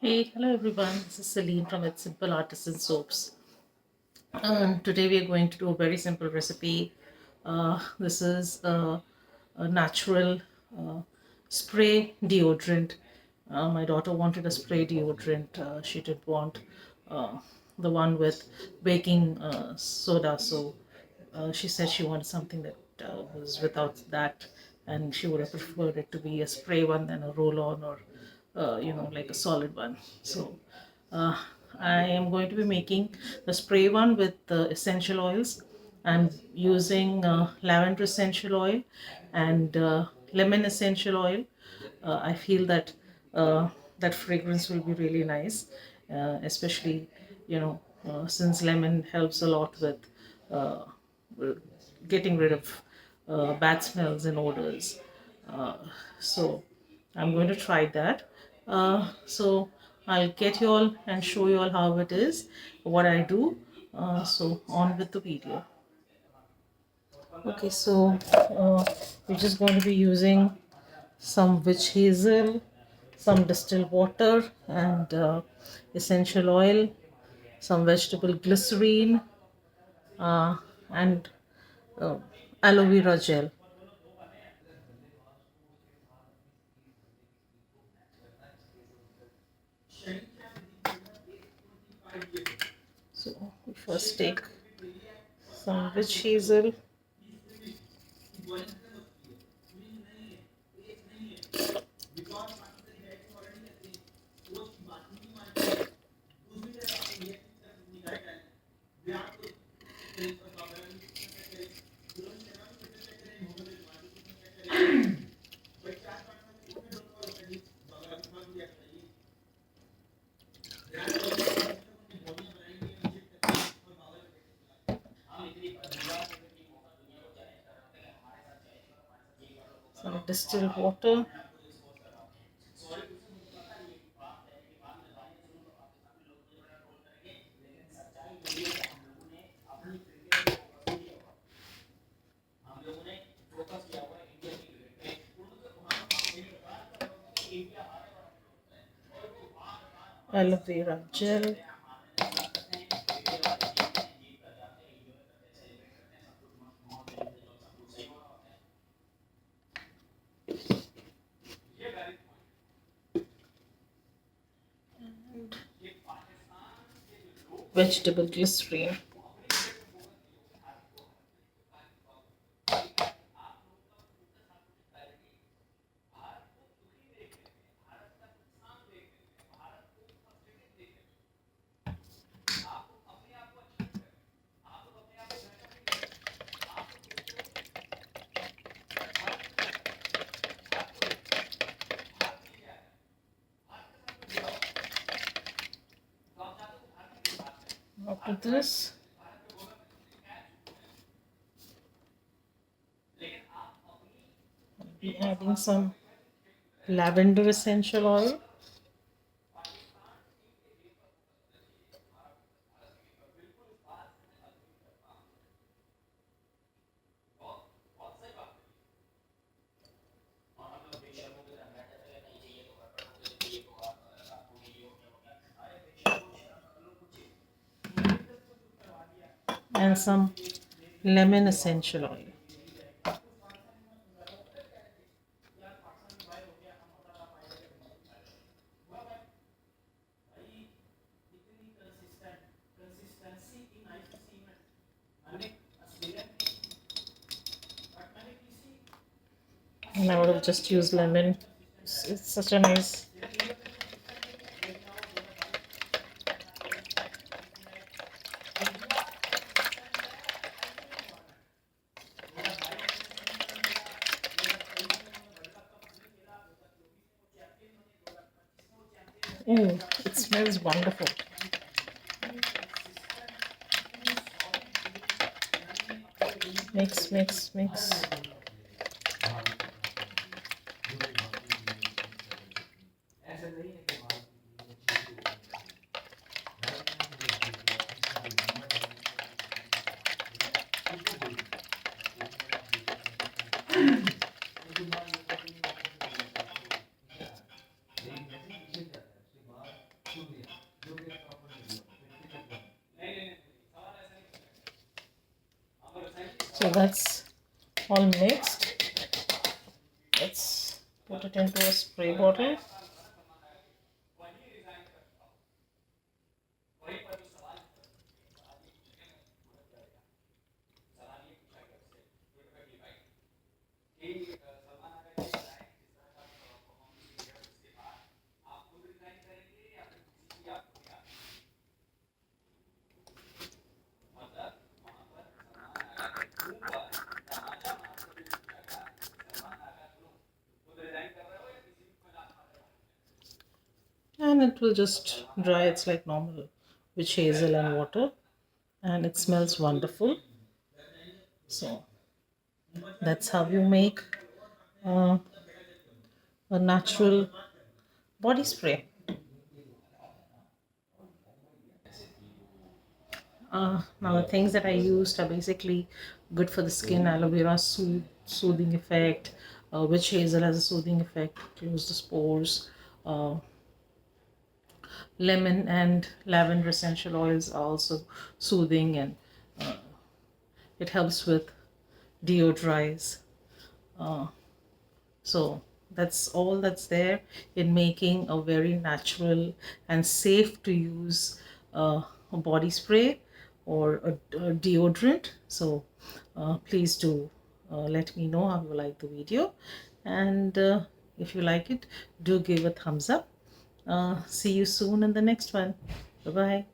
Hey, hello everyone. This is Celine from It's Simple Artisan Soaps. Today we are going to do a very simple recipe. This is a natural uh, spray deodorant. My daughter wanted a spray deodorant. She didn't want uh, the one with baking soda, so she said she wanted something that was without that, and she would have preferred it to be a spray one than a roll-on or like a solid one. So uh, I am going to be making the spray one with essential oils. I'm using lavender essential oil and lemon essential oil. I feel that uh, that fragrance will be really nice, especially since lemon helps a lot with uh, getting rid of bad smells and odors. Uh, so I'm going to try that. So I'll get you all and show you all how it is, what I do. So on with the video. Okay, so we're just going to be using some witch hazel, some distilled water, and essential oil, some vegetable glycerine, uh, and uh, aloe vera gel. So we first take some witch hazel. Some distilled water, aloe vera gel, vegetable glycerine. After this, be adding some lavender essential oil, and some lemon essential oil. And I would have just used lemon. It's such a nice. Oh, it smells wonderful. Mix, mix, mix. So that's all mixed. Let's put it into a spray bottle. And it will just dry. It's like normal witch hazel and water, and it smells wonderful. So that's how you make uh, a natural body spray. Now the things that I used are basically good for the skin. Aloe vera soothing effect. Witch hazel has a soothing effect, close the spores. uh, Lemon and lavender essential oils are also soothing, and it helps with deodorize. So that's all that's there in making a very natural and safe to use a body spray or a deodorant. So please do let me know how you like the video, and if you like it, do give a thumbs up. See you soon in the next one. Bye bye.